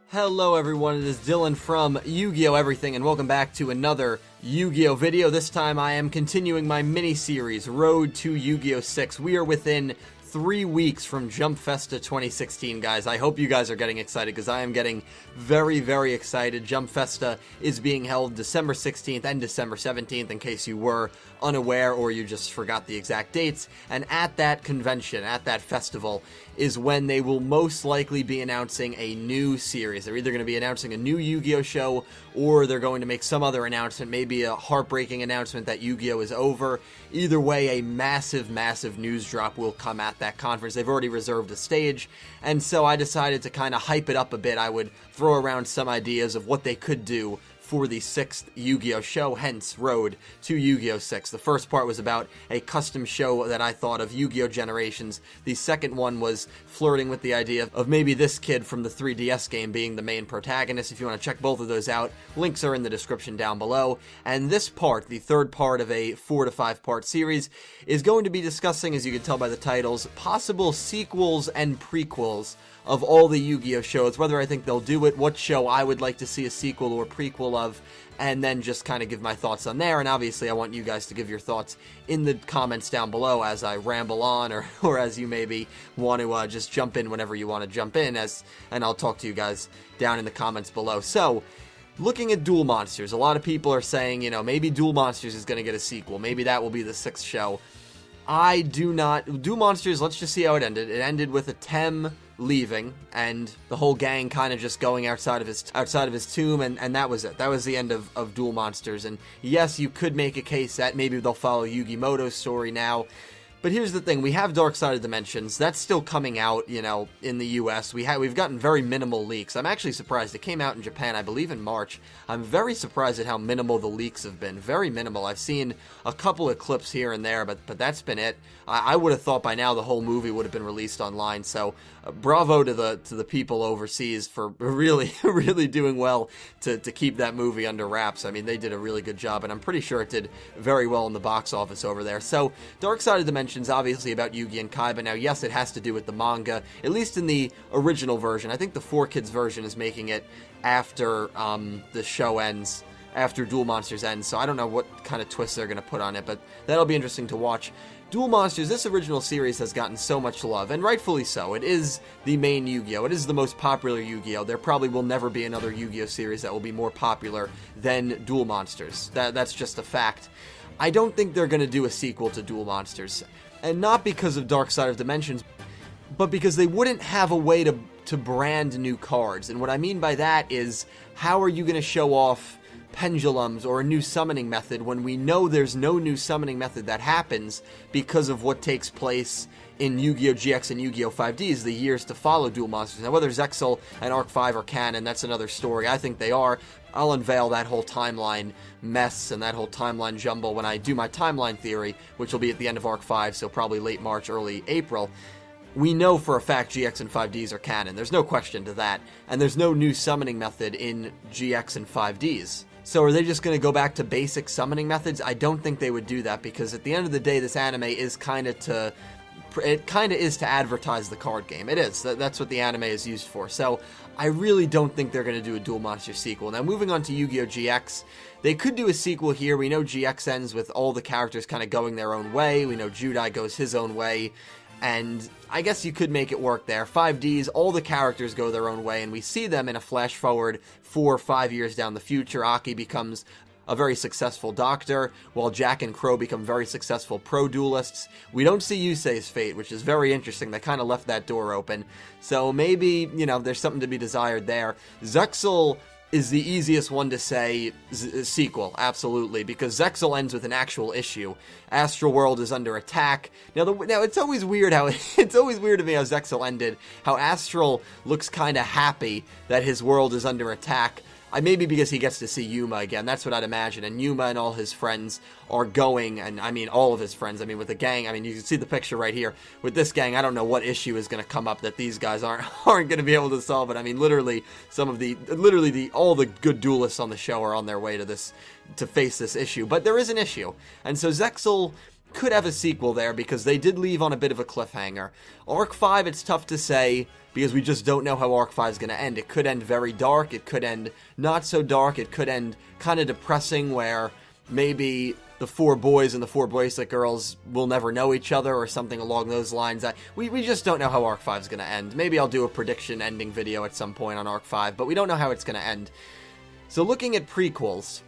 Hello everyone, it is Dylan from Yu-Gi-Oh! Everything, and welcome back to another Yu-Gi-Oh! Video. This time I am continuing my mini-series, Road to Yu-Gi-Oh! 6. We are within 3 weeks from Jump Festa 2016, guys. I hope you guys are getting excited, because I am getting very, very excited. Jump Festa is being held December 16th and December 17th, in case you were unaware or you just forgot the exact dates. And at that convention, at that festival, is when they will most likely be announcing a new series. They're either going to be announcing a new Yu-Gi-Oh! Show, or they're going to make some other announcement, maybe a heartbreaking announcement that Yu-Gi-Oh! Is over. Either way, a massive, massive news drop will come at that conference. They've already reserved a stage, and so I decided to kind of hype it up a bit. I would throw around some ideas of what they could do for the 6th Yu-Gi-Oh! Show, hence Road to Yu-Gi-Oh! 6. The first part was about a custom show that I thought of, Yu-Gi-Oh! Generations. The second one was flirting with the idea of maybe this kid from the 3DS game being the main protagonist. If you want to check both of those out, links are in the description down below. And this part, the third part of a 4 to 5 part series, is going to be discussing, as you can tell by the titles, possible sequels and prequels of all the Yu-Gi-Oh! Shows, whether I think they'll do it, what show I would like to see a sequel or prequel of, and then just kind of give my thoughts on there. And obviously I want you guys to give your thoughts in the comments down below as I ramble on, or as you maybe want to just jump in whenever you want to jump in, and I'll talk to you guys down in the comments below. So, looking at Duel Monsters, a lot of people are saying, you know, maybe Duel Monsters is going to get a sequel. Maybe that will be the 6th show. I do not. Duel Monsters, let's just see how it ended. It ended with a Tem leaving and the whole gang kind of just going outside of his tomb, and that was it. That was the end of Duel Monsters. And yes, you could make a case that maybe they'll follow Yugi Moto's story now. But here's the thing, we have Dark Side of Dimensions. That's still coming out, you know, in the US. We've gotten very minimal leaks. I'm actually surprised. It came out in Japan, I believe, in March. I'm very surprised at how minimal the leaks have been. Very minimal. I've seen a couple of clips here and there, but that's been it. I would have thought by now the whole movie would have been released online. So bravo to the people overseas for really, really doing well to keep that movie under wraps. I mean, they did a really good job, and I'm pretty sure it did very well in the box office over there. So Dark Side of Dimensions, obviously about Yugi and Kaiba. Now, yes, it has to do with the manga, at least in the original version. I think the 4Kids version is making it after the show ends, after Duel Monsters ends, so I don't know what kind of twist they're going to put on it, but that'll be interesting to watch. Duel Monsters, this original series has gotten so much love, and rightfully so. It is the main Yu-Gi-Oh! It is the most popular Yu-Gi-Oh! There probably will never be another Yu-Gi-Oh! Series that will be more popular than Duel Monsters. That's just a fact. I don't think they're going to do a sequel to Duel Monsters. And not because of Dark Side of Dimensions, but because they wouldn't have a way to brand new cards. And what I mean by that is, how are you going to show off pendulums or a new summoning method when we know there's no new summoning method that happens because of what takes place in Yu-Gi-Oh! GX and Yu-Gi-Oh! 5Ds, the years to follow Duel Monsters. Now, whether Zexal and Arc 5 are canon, that's another story. I think they are. I'll unveil that whole timeline mess and that whole timeline jumble when I do my timeline theory, which will be at the end of Arc 5, so probably late March, early April. We know for a fact GX and 5Ds are canon. There's no question to that. And there's no new summoning method in GX and 5Ds. So are they just going to go back to basic summoning methods? I don't think they would do that, because at the end of the day, this anime is kind of to advertise the card game. It is. That's what the anime is used for. So I really don't think they're going to do a Duel Monsters sequel. Now, moving on to Yu-Gi-Oh! GX, they could do a sequel here. We know GX ends with all the characters kind of going their own way. We know Judai goes his own way. And I guess you could make it work there. 5Ds, all the characters go their own way, and we see them in a flash forward 4 or 5 years down the future. Aki becomes a very successful doctor, while Jack and Crow become very successful pro-duelists. We don't see Yusei's fate, which is very interesting. They kind of left that door open. So maybe, you know, there's something to be desired there. Zexal is the easiest one to say sequel, absolutely, because Zexal ends with an actual issue. Astral World is under attack. Now it's always weird how it's always weird to me how Zexal ended. How Astral looks kind of happy that his world is under attack. Maybe because he gets to see Yuma again. That's what I'd imagine. And Yuma and all his friends are going, and I mean all of his friends. I mean with the gang. I mean you can see the picture right here with this gang. I don't know what issue is going to come up that these guys aren't going to be able to solve. But I mean literally all the good duelists on the show are on their way to face this issue. But there is an issue, and so Zexal could have a sequel there because they did leave on a bit of a cliffhanger. Arc 5, it's tough to say because we just don't know how Arc 5 is going to end. It could end very dark, it could end not so dark, it could end kind of depressing where maybe the 4 boys and the 4 bracelet girls will never know each other or something along those lines. We just don't know how Arc 5 is going to end. Maybe I'll do a prediction ending video at some point on Arc 5, but we don't know how it's going to end. So looking at prequels,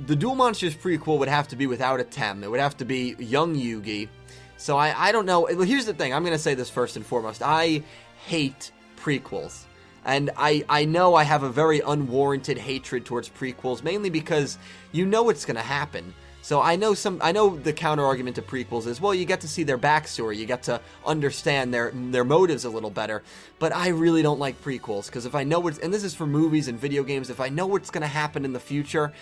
the Duel Monsters prequel would have to be without a Tem. It would have to be young Yugi. So I don't know. Here's the thing. I'm going to say this first and foremost. I hate prequels. And I know I have a very unwarranted hatred towards prequels, mainly because you know it's going to happen. So I know the counter argument to prequels is, well, you get to see their backstory, you get to understand their motives a little better. But I really don't like prequels because if I know what's, and this is for movies and video games, if I know what's going to happen in the future,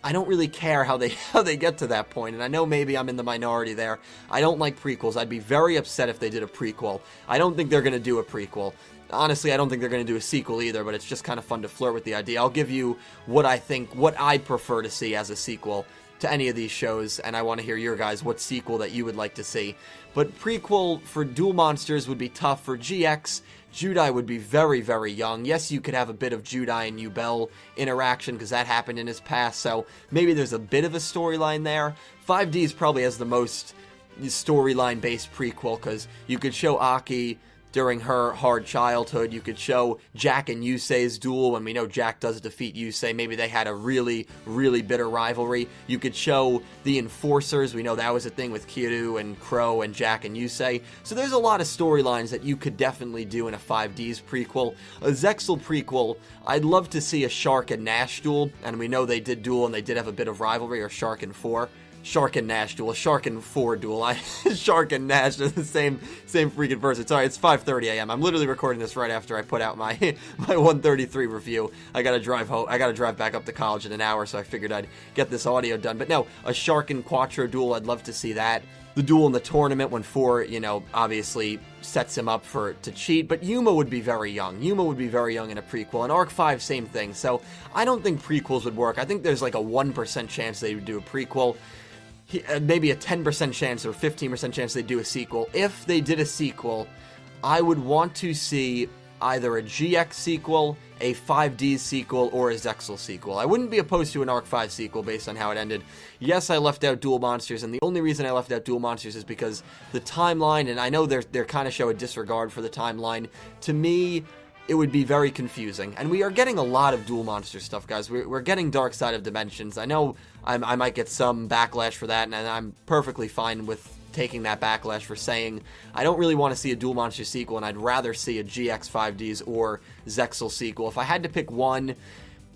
I don't really care how they get to that point, and I know maybe I'm in the minority there. I don't like prequels. I'd be very upset if they did a prequel. I don't think they're going to do a prequel. Honestly, I don't think they're going to do a sequel either, but it's just kind of fun to flirt with the idea. I'll give you what I'd prefer to see as a sequel to any of these shows, and I want to hear your guys what sequel that you would like to see. But prequel for Duel Monsters would be tough. For GX, Judai would be very, very young. Yes, you could have a bit of Judai and Yubel interaction because that happened in his past, so maybe there's a bit of a storyline there. 5Ds probably has the most storyline-based prequel because you could show Aki during her hard childhood. You could show Jack and Yusei's duel when we know Jack does defeat Yusei. Maybe they had a really, really bitter rivalry. You could show the Enforcers. We know that was a thing with Kiryu and Crow and Jack and Yusei. So there's a lot of storylines that you could definitely do in a 5Ds prequel. A Zexal prequel, I'd love to see a Shark and Nash duel, and we know they did duel and they did have a bit of rivalry, or Shark and 4. Shark and Nash duel, Shark and 4 duel. Shark and Nash are the same freaking person. Sorry, it's 5:30 a.m. I'm literally recording this right after I put out my 133 review. I gotta drive home. I gotta drive back up to college in an hour, so I figured I'd get this audio done. But no, a Shark and Quattro duel. I'd love to see that. The duel in the tournament when 4, obviously sets him up to cheat. But Yuma would be very young. Yuma would be very young in a prequel. And Arc 5, same thing. So I don't think prequels would work. I think there's like a 1% chance they would do a prequel. Maybe a 10% chance or 15% chance they do a sequel. If they did a sequel, I would want to see either a GX sequel, a 5D sequel, or a Zexal sequel. I wouldn't be opposed to an Arc 5 sequel based on how it ended. Yes, I left out Duel Monsters, and the only reason I left out Duel Monsters is because the timeline, and I know they're kind of show a disregard for the timeline. To me, it would be very confusing. And we are getting a lot of Duel Monster stuff, guys. We're getting Dark Side of Dimensions. I know I might get some backlash for that, and I'm perfectly fine with taking that backlash for saying I don't really want to see a Duel Monster sequel, and I'd rather see a GX 5Ds or Zexal sequel. If I had to pick one,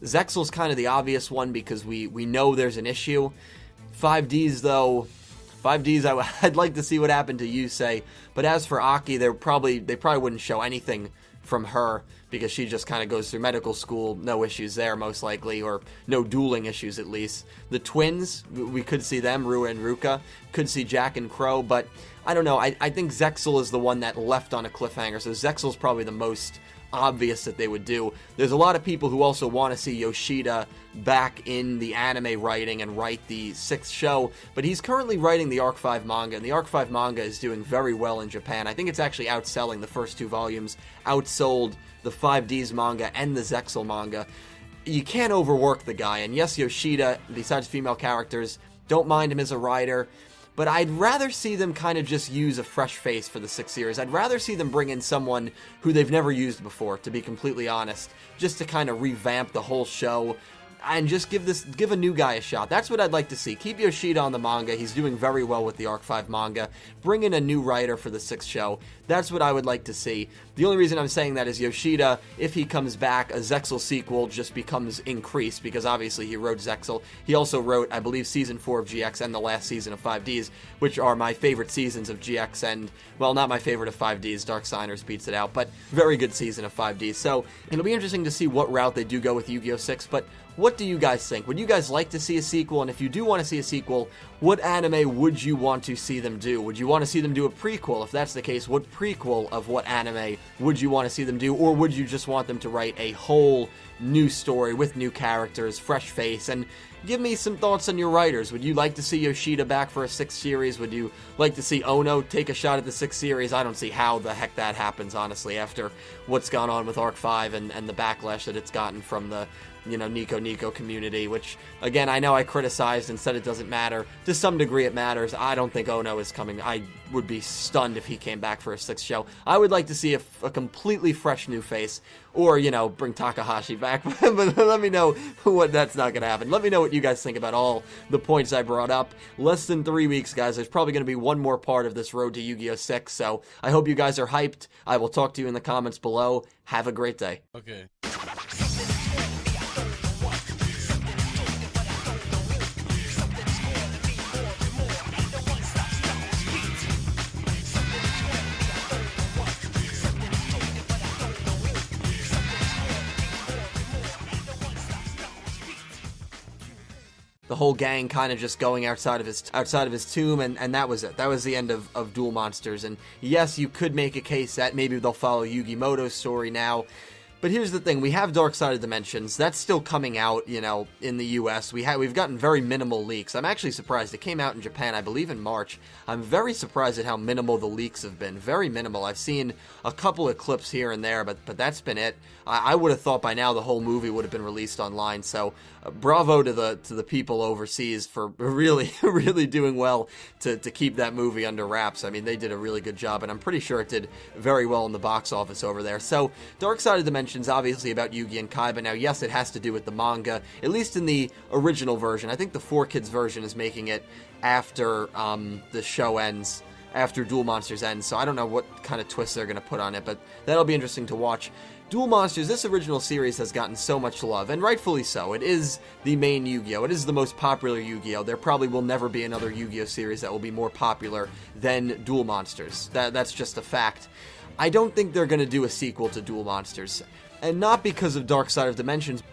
Zexal's kind of the obvious one because we know there's an issue. 5Ds, though, I'd like to see what happened to Yusei. But as for Aki, they probably wouldn't show anything from her because she just kind of goes through medical school. No issues there, most likely, or no dueling issues at least. The twins, we could see them, Rua and Ruka. Could see Jack and Crow, but I don't know. I think Zexal is the one that left on a cliffhanger, so Zexal's probably the most obvious that they would do. There's a lot of people who also want to see Yoshida back in the anime writing and write the 6th show, but he's currently writing the Arc 5 manga, and the Arc 5 manga is doing very well in Japan. I think it's actually outselling the first 2 volumes, outsold the 5Ds manga and the Zexal manga. You can't overwork the guy, and yes, Yoshida, besides female characters, don't mind him as a writer, but I'd rather see them kind of just use a fresh face for the 6th series. I'd rather see them bring in someone who they've never used before, to be completely honest, just to kind of revamp the whole show and just give a new guy a shot. That's what I'd like to see. Keep Yoshida on the manga. He's doing very well with the Arc 5 manga. Bring in a new writer for the 6th show. That's what I would like to see. The only reason I'm saying that is Yoshida, if he comes back, a Zexal sequel just becomes increased because obviously he wrote Zexal. He also wrote, I believe, Season 4 of GX and the last season of 5Ds, which are my favorite seasons of GX and, well, not my favorite of 5Ds. Dark Signers beats it out, but very good season of 5Ds. So it'll be interesting to see what route they do go with Yu-Gi-Oh! 6, but what do you guys think? Would you guys like to see a sequel? And if you do want to see a sequel, what anime would you want to see them do? Would you want to see them do a prequel? If that's the case, what prequel of what anime would you want to see them do? Or would you just want them to write a whole new story with new characters, fresh face, and give me some thoughts on your writers. Would you like to see Yoshida back for a 6th series? Would you like to see Ono take a shot at the 6th series? I don't see how the heck that happens, honestly, after what's gone on with Arc 5 and the backlash that it's gotten from the, Nico community, which, again, I know I criticized and said it doesn't matter. To some degree it matters. I don't think Ono is coming. I would be stunned if he came back for a 6th show. I would like to see a completely fresh new face, or, bring Takahashi back, but let me know what that's not going to happen. Let me know what you guys think about all the points I brought up. Less than 3 weeks, guys. There's probably going to be one more part of this road to Yu-Gi-Oh! 6, so I hope you guys are hyped. I will talk to you in the comments below. Have a great day. Okay. The whole gang kind of just going outside of his tomb, and that was it. That was the end of Duel Monsters. And yes, you could make a case that maybe they'll follow Yugi Moto's story now. But here's the thing, we have Dark Side of Dimensions. That's still coming out, in the US. We've gotten very minimal leaks. I'm actually surprised. It came out in Japan, I believe, in March. I'm very surprised at how minimal the leaks have been. Very minimal. I've seen a couple of clips here and there, but that's been it. I would have thought by now the whole movie would have been released online. So bravo to the people overseas for really, really doing well to keep that movie under wraps. I mean, they did a really good job, and I'm pretty sure it did very well in the box office over there. So Dark Side of Dimensions, obviously about Yugi and Kaiba. Now, yes, it has to do with the manga, at least in the original version. I think the 4Kids version is making it after the show ends, after Duel Monsters ends, so I don't know what kind of twist they're going to put on it, but that'll be interesting to watch. Duel Monsters, this original series has gotten so much love, and rightfully so. It is the main Yu-Gi-Oh! It is the most popular Yu-Gi-Oh! There probably will never be another Yu-Gi-Oh! Series that will be more popular than Duel Monsters. That's just a fact. I don't think they're going to do a sequel to Duel Monsters. And not because of Dark Side of Dimensions,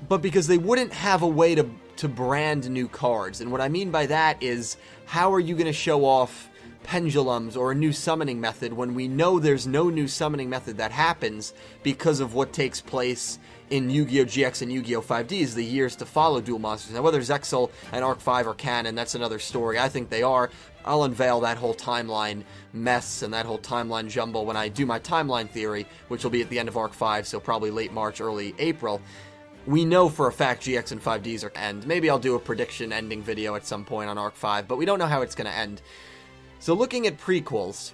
but because they wouldn't have a way to brand new cards. And what I mean by that is, how are you going to show off pendulums or a new summoning method when we know there's no new summoning method that happens because of what takes place in Yu-Gi-Oh! GX and Yu-Gi-Oh! 5Ds, the years to follow Duel Monsters. Now, whether Zexal and Arc 5 are canon, that's another story. I think they are. I'll unveil that whole timeline mess and that whole timeline jumble when I do my timeline theory, which will be at the end of Arc 5, so probably late March, early April. We know for a fact GX and 5Ds are end. Maybe I'll do a prediction ending video at some point on Arc 5, but we don't know how it's going to end. So looking at prequels,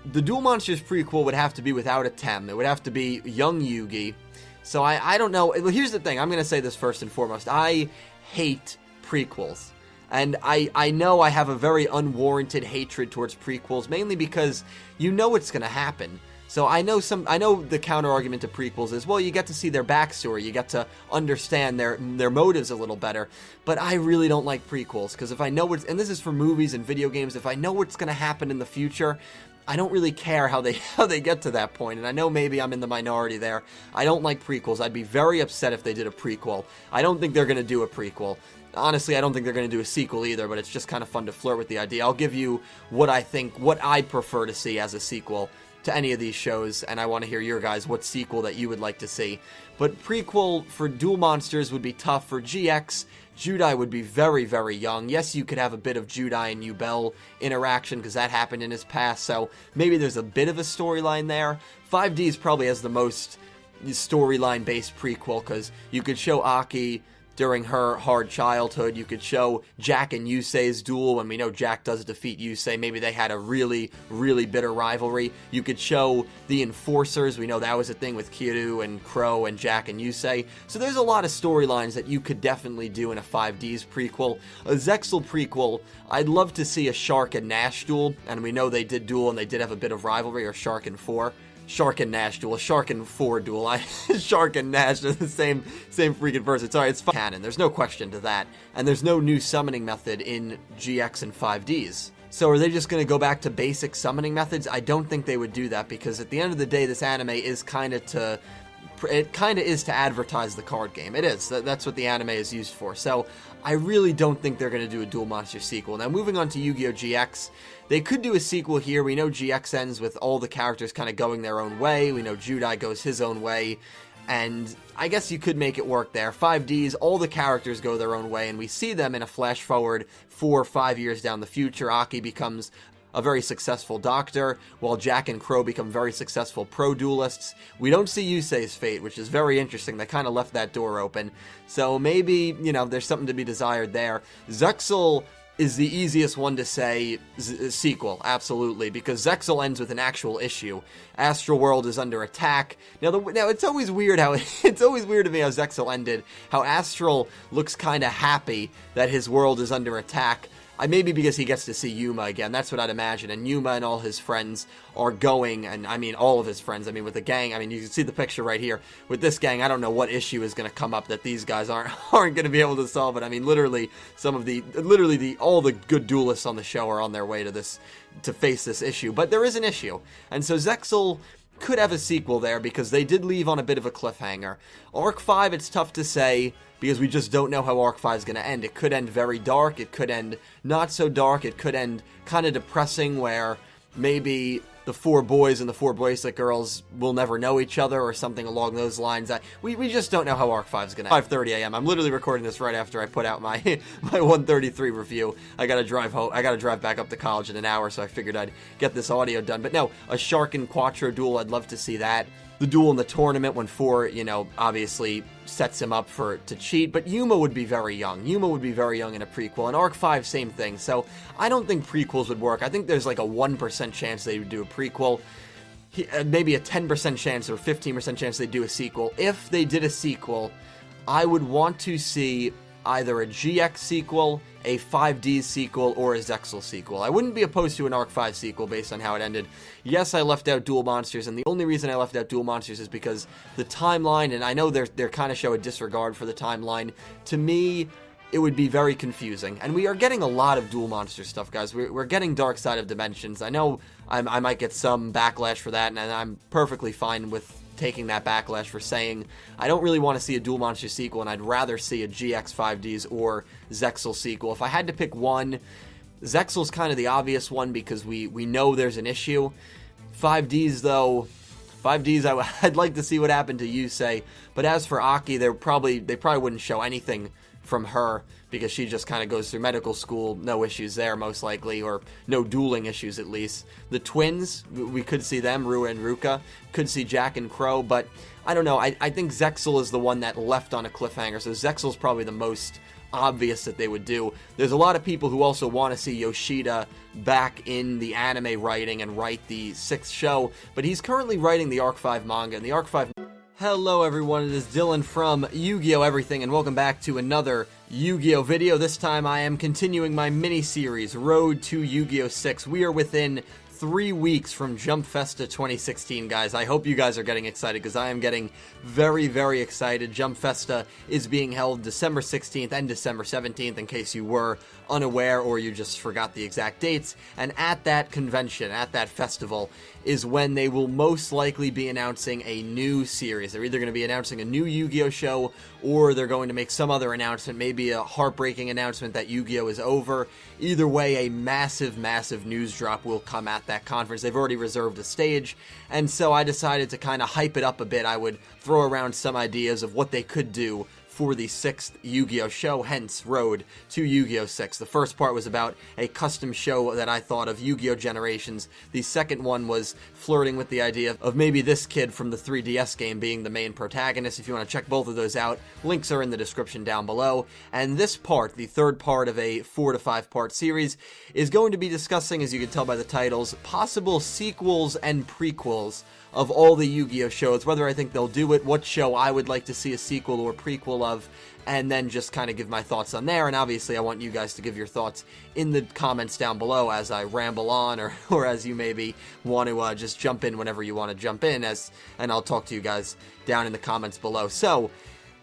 the Duel Monsters prequel would have to be without a Tem. It would have to be young Yugi. So I don't know. Here's the thing. I'm going to say this first and foremost. I hate prequels. And I know I have a very unwarranted hatred towards prequels, mainly because you know it's going to happen. So I know the counter argument to prequels is, well, you get to see their backstory, you get to understand their motives a little better. But I really don't like prequels, because if I know what's, and this is for movies and video games, if I know what's going to happen in the future, I don't really care how they get to that point. And I know maybe I'm in the minority there. I don't like prequels. I'd be very upset if they did a prequel. I don't think they're going to do a prequel. Honestly, I don't think they're going to do a sequel either, but it's just kind of fun to flirt with the idea. I'll give you what I'd prefer to see as a sequel to any of these shows, and I want to hear your guys, what sequel that you would like to see. But prequel for Duel Monsters would be tough. For GX, Judai would be very, very young. Yes, you could have a bit of Judai and Yubel interaction, because that happened in his past, so maybe there's a bit of a storyline there. 5Ds probably has the most storyline-based prequel, because you could show Aki during her hard childhood. You could show Jack and Yusei's duel when we know Jack does defeat Yusei. Maybe they had a really, really bitter rivalry. You could show the Enforcers. We know that was a thing with Kiryu and Crow and Jack and Yusei. So there's a lot of storylines that you could definitely do in a 5Ds prequel. A Zexal prequel, I'd love to see a Shark and Nash duel, and we know they did duel and they did have a bit of rivalry, or Shark and 4. Shark and Nash duel, Shark and 4 duel. Shark and Nash are the same freaking person. Sorry, it's canon. There's no question to that. And there's no new summoning method in GX and 5Ds. So are they just going to go back to basic summoning methods? I don't think they would do that, because at the end of the day, this anime is kind of to advertise the card game. It is. That's what the anime is used for. So I really don't think they're going to do a Duel Monsters sequel. Now, moving on to Yu-Gi-Oh! GX, they could do a sequel here. We know GX ends with all the characters kind of going their own way. We know Judai goes his own way. and I guess you could make it work there. 5Ds, all the characters go their own way, and we see them in a flash forward 4 or 5 years down the future. Aki becomes a very successful doctor, while Jack and Crow become very successful pro-duelists. We don't see Yusei's fate, which is very interesting. They kind of left that door open. So maybe, you know, there's something to be desired there. Zexal is the easiest one to say sequel, absolutely, because Zexal ends with an actual issue. Astral World is under attack. Now it's always weird how it's always weird to me how Zexal ended. How Astral looks kind of happy that his world is under attack. Maybe because he gets to see Yuma again. That's what I'd imagine. And Yuma and all his friends are going, and I mean all of his friends. I mean with the gang. I mean you can see the picture right here. With this gang, I don't know what issue is going to come up that these guys aren't going to be able to solve it. I mean literally all the good duelists on the show are on their way to face this issue. But there is an issue, and so Zexal could have a sequel there because they did leave on a bit of a cliffhanger. Arc 5, it's tough to say because we just don't know how Arc 5 is going to end. It could end very dark, it could end not so dark, it could end kind of depressing where maybe the 4 boys and the 4 bracelet girls will never know each other or something along those lines. We just don't know how Arc 5 is going to end. 5:30 a.m. I'm literally recording this right after I put out my 133 review. I got to drive home. I got to drive back up to college in an hour, so I figured I'd get this audio done. But no, a Shark and Quattro duel, I'd love to see that. The duel in the tournament when 4, you know, obviously sets him up to cheat, but Yuma would be very young. Yuma would be very young in a prequel, and Arc 5, same thing. So I don't think prequels would work. I think there's like a 1% chance they would do a prequel, maybe a 10% chance or 15% chance they'd do a sequel. If they did a sequel, I would want to see either a GX sequel, a 5D sequel, or a Zexal sequel. I wouldn't be opposed to an Arc 5 sequel based on how it ended. Yes, I left out Duel Monsters, and the only reason I left out Duel Monsters is because the timeline, and I know they're kind of show a disregard for the timeline. To me, it would be very confusing. And we are getting a lot of Duel Monster stuff, guys. We're getting Dark Side of Dimensions. I know I might get some backlash for that, and I'm perfectly fine with taking that backlash for saying I don't really want to see a Duel Monster sequel, and I'd rather see a GX 5Ds or Zexal sequel. If I had to pick one, Zexal's kind of the obvious one because we know there's an issue. 5Ds though, I'd like to see what happened to Yusei, but as for Aki, they probably wouldn't show anything from her because she just kind of goes through medical school, no issues there most likely, or no dueling issues at least. The twins, we could see them, Rua and Ruka, could see Jack and Crow, but I don't know, I think Zexal is the one that left on a cliffhanger, so Zexal's probably the most obvious that they would do. There's a lot of people who also want to see Yoshida back in the anime writing and write the 6th show, but he's currently writing the Arc 5 manga, and the Arc 5... Hello everyone, it is Dylan from Yugioh Everything, and welcome back to another Yu-Gi-Oh video. This time I am continuing my mini-series, Road to Yu-Gi-Oh 6. We are within 3 weeks from Jump Festa 2016, guys. I hope you guys are getting excited, because I am getting very, very excited. Jump Festa is being held December 16th and December 17th, in case you were unaware or you just forgot the exact dates. And at that convention, at that festival, is when they will most likely be announcing a new series. They're either going to be announcing a new Yu-Gi-Oh show, or they're going to make some other announcement, maybe a heartbreaking announcement that Yu-Gi-Oh is over. Either way, a massive, massive news drop will come at that conference. They've already reserved a stage, and so I decided to kind of hype it up a bit. I would throw around some ideas of what they could do for the 6th Yu-Gi-Oh show, hence Road to Yu-Gi-Oh 6. The first part was about a custom show that I thought of, Yu-Gi-Oh Generations. The second one was flirting with the idea of maybe this kid from the 3DS game being the main protagonist. If you want to check both of those out, links are in the description down below. And this part, the third part of a 4 to 5 part series, is going to be discussing, as you can tell by the titles, possible sequels and prequels of all the Yu-Gi-Oh shows, whether I think they'll do it, what show I would like to see a sequel or prequel of, and then just kind of give my thoughts on there. And obviously I want you guys to give your thoughts in the comments down below as I ramble on, or as you maybe want to just jump in whenever you want to jump in, and I'll talk to you guys down in the comments below. So,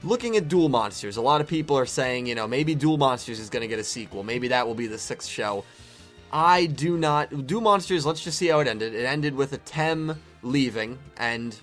looking at Duel Monsters, a lot of people are saying, you know, maybe Duel Monsters is going to get a sequel, maybe that will be the 6th show. I do not. Duel Monsters, let's just see how it ended. It ended with a Tem leaving, and